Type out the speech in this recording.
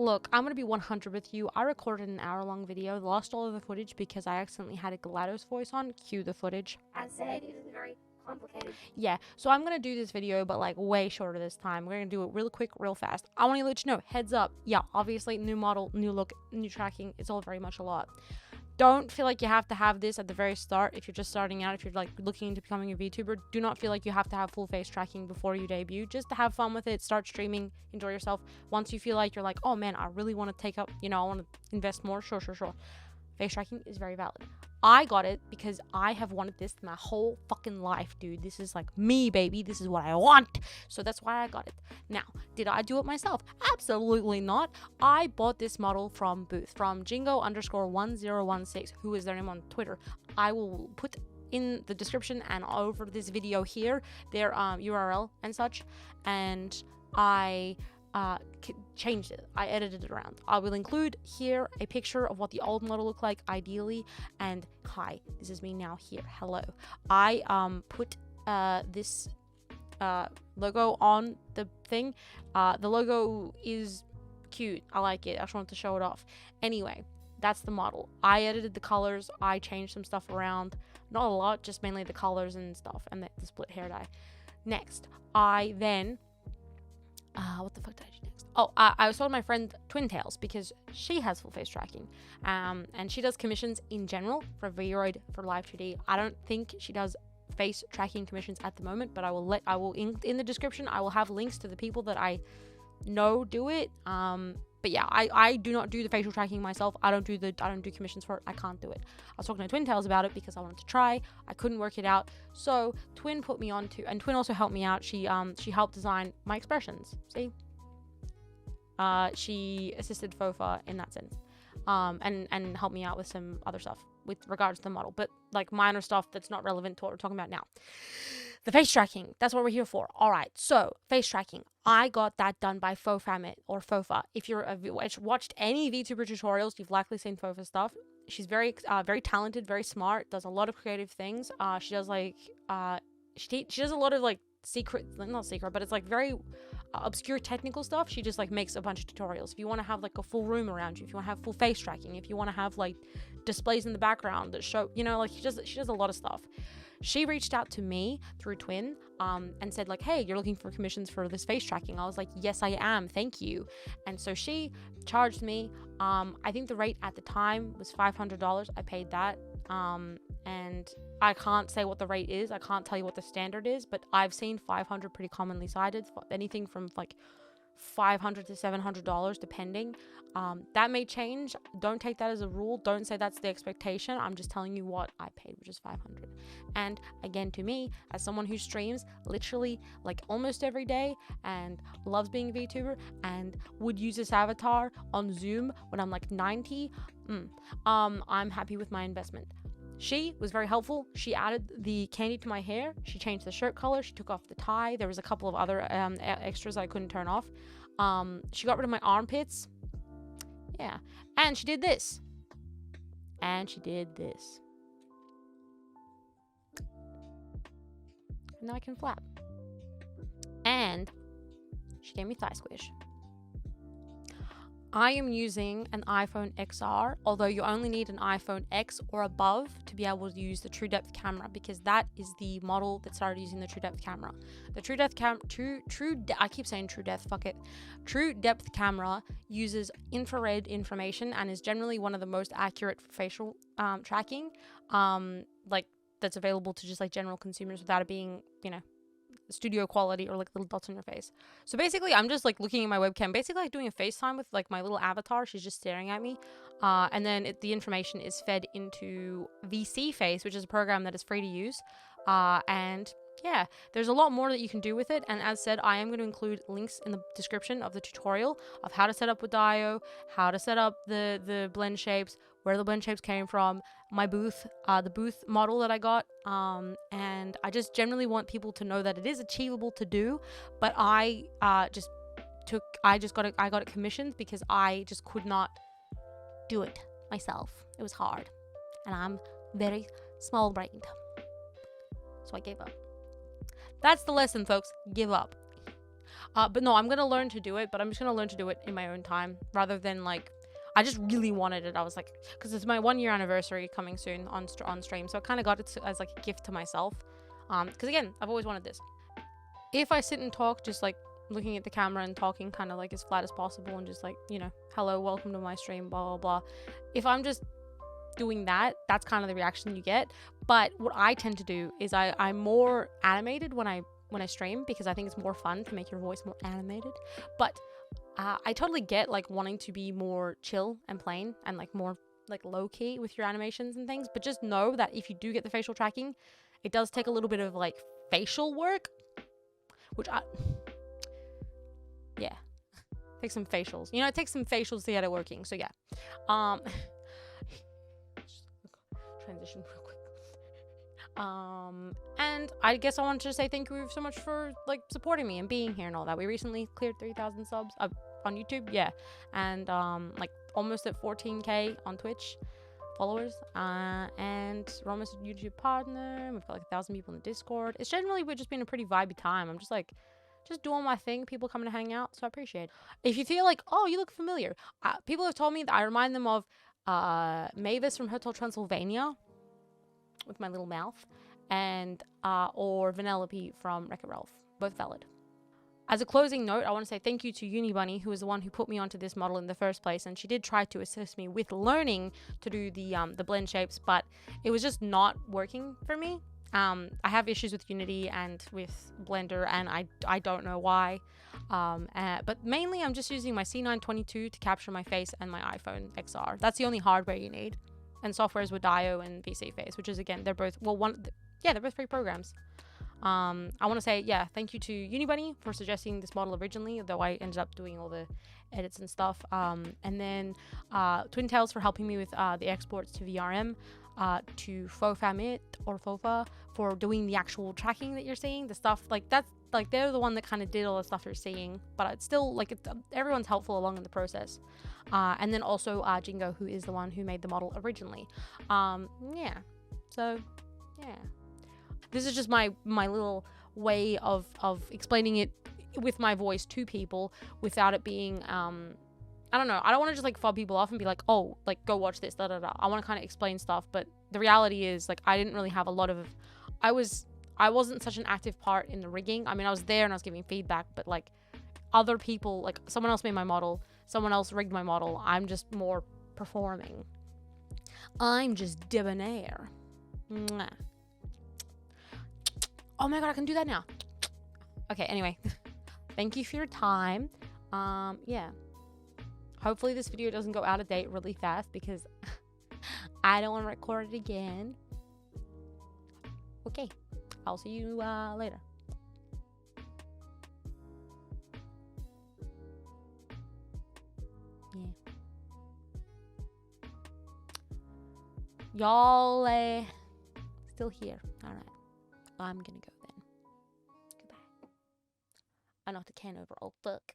look, I'm gonna be 100 with you. I recorded an hour-long video, lost all of the footage because I accidentally had a GLaDOS voice on. Cue the footage. As said, it is very complicated. Yeah, so I'm gonna do this video, but like way shorter this time. We're gonna do it real quick, real fast. I want to let you know, heads up. Yeah, obviously, new model, new look, new tracking. It's all very much a lot. Don't feel like you have to have this at the very start if you're just starting out. If you're like looking into becoming a VTuber, do not feel like you have to have full face tracking before you debut. Just to have fun with it, start streaming, enjoy yourself. Once you feel like you're like, oh man, I really want to take up, I want to invest more. Sure. Face tracking is very valid. I got it because I have wanted this my whole fucking life, dude. This is like me, baby. This is what I want. So that's why I got it. Now, did I do it myself? Absolutely not. I bought this model from Booth, from Jingo_1016, who is their name on Twitter. I will put in the description and over this video here their URL and such. And I changed it. I edited it around. I will include here a picture of what the old model looked like, ideally. And hi, this is me now here. Hello. I put this logo on the thing. The logo is cute. I like it. I just wanted to show it off. Anyway, that's the model. I edited the colors. I changed some stuff around. Not a lot, just mainly the colors and stuff, and the split hair dye. Next, I then what the fuck did I do next? Oh, I told my friend Twin Tails because she has full face tracking, and she does commissions in general for Vroid, for Live 2D. I don't think she does face tracking commissions at the moment, but I will in the description I will have links to the people that I know do it. But yeah, I do not do the facial tracking myself. I don't do commissions for it. I can't do it. I was talking to Twin Tails about it because I wanted to try. I couldn't work it out. So Twin put me on to, and Twin also helped me out. She helped design my expressions. See? She assisted Fofa in that sense. And helped me out with some other stuff with regards to the model, but like minor stuff that's not relevant to what we're talking about now. The face tracking, that's what we're here for. All right, so face tracking. I got that done by fofamit or Fofa. If you're watched any VTuber tutorials, you've likely seen Fofa stuff. She's very talented, very smart, does a lot of creative things. She does like she does a lot of like not secret, but it's like very obscure technical stuff. She just like makes a bunch of tutorials. If you want to have like a full room around you, if you want to have full face tracking, if you want to have like displays in the background that show, like she does a lot of stuff. She reached out to me through Twin and said like, hey, you're looking for commissions for this face tracking. I was like, yes, I am. Thank you. And so she charged me. I think the rate at the time was $500. I paid that. And I can't say what the rate is. I can't tell you what the standard is, but I've seen 500 pretty commonly cited. Anything from like $500 to $700 depending. That may change. Don't take that as a rule. Don't say that's the expectation. I'm just telling you what I paid, which is $500. And again, to me, as someone who streams literally like almost every day and loves being a VTuber and would use this avatar on Zoom when I'm like 90, I'm happy with my investment. She was very helpful. She added the Candii to my hair. She changed the shirt color. She took off the tie. There was a couple of other extras I couldn't turn off. She got rid of my armpits. Yeah. And she did this. And she did this. And now I can flap. And she gave me thigh squish. I am using an iPhone XR, although you only need an iPhone X or above to be able to use the True Depth camera, because that is the model that started using the True Depth camera. The True Depth I keep saying True Depth, fuck it. True Depth camera uses infrared information and is generally one of the most accurate facial tracking, like that's available to just like general consumers without it being, studio quality or like little dots on your face. So basically I'm just like looking at my webcam, basically like doing a FaceTime with like my little avatar. She's just staring at me, and then the information is fed into VC Face, which is a program that is free to use, and yeah, there's a lot more that you can do with it. And as said, I am going to include links in the description of the tutorial of how to set up Waidayo, how to set up the blend shapes, where the blend shapes came from, my booth, the booth model that I got, and I just generally want people to know that it is achievable to do, but I got it commissioned because I just could not do it myself. It was hard, and I'm very small-brained, so I gave up. That's the lesson, folks. Give up. But no, I'm gonna learn to do it, but I'm just gonna learn to do it in my own time rather than like, I just really wanted it. I was like, because it's my 1 year anniversary coming soon on stream, so I kind of got it as like a gift to myself. Because again, I've always wanted this. If I sit and talk, just like looking at the camera and talking kind of like as flat as possible and just like, you know, hello, welcome to my stream, blah blah blah. If I'm just doing that, that's kind of the reaction you get. But what I tend to do is I'm more animated when I stream, because I think it's more fun to make your voice more animated. But I totally get like wanting to be more chill and plain and like more like low key with your animations and things, but just know that if you do get the facial tracking, it does take a little bit of like facial work, which yeah, takes some facials. You know, it takes some facials to get it working. So yeah, transition real quick. And I guess I wanted to say thank you so much for like supporting me and being here and all that. We recently cleared 3,000 subs on YouTube, yeah, and like almost at 14k on Twitch followers, and we're almost a YouTube partner. We've got like 1,000 people in the Discord. It's generally, we're just been a pretty vibey time. I'm just like doing my thing, people coming to hang out, so I appreciate it. If you feel like, oh, you look familiar, people have told me that I remind them of Mavis from Hotel Transylvania with my little mouth, and or Vanellope from Wreck-It Ralph. Both valid. As a closing note, I want to say thank you to Unibunny, who was the one who put me onto this model in the first place, and she did try to assist me with learning to do the blend shapes, but it was just not working for me. I have issues with Unity and with Blender, and I don't know why. But mainly I'm just using my C922 to capture my face and my iPhone XR. That's the only hardware you need. And software is Waidayo and VC Face, which is, again, they're both, well, they're both free programs. I want to say, yeah, thank you to Unibunny for suggesting this model originally, though I ended up doing all the edits and stuff. And then Twin Tails for helping me with the exports to VRM, to fofamit or fofa for doing the actual tracking that you're seeing. The stuff like that's like, they're the one that kind of did all the stuff you're seeing, but it's still like everyone's helpful along in the process. And then also Jingo, who is the one who made the model originally. Yeah, so yeah, this is just my little way of explaining it with my voice to people without it being I don't know, I don't want to just like fob people off and be like, oh, like go watch this, da da da. I want to kind of explain stuff, but the reality is like I didn't really have a lot of, I wasn't such an active part in the rigging. I mean, I was there and I was giving feedback, but like other people, like someone else made my model, someone else rigged my model. I'm just more performing. I'm just debonair. Mwah. Oh my god, I can do that now. Okay, anyway. Thank you for your time. Yeah. Hopefully this video doesn't go out of date really fast because I don't want to record it again. Okay. I'll see you later. Yeah. Y'all still here. Alright. I'm gonna go then. Goodbye. I knocked a can over. Oh, fuck.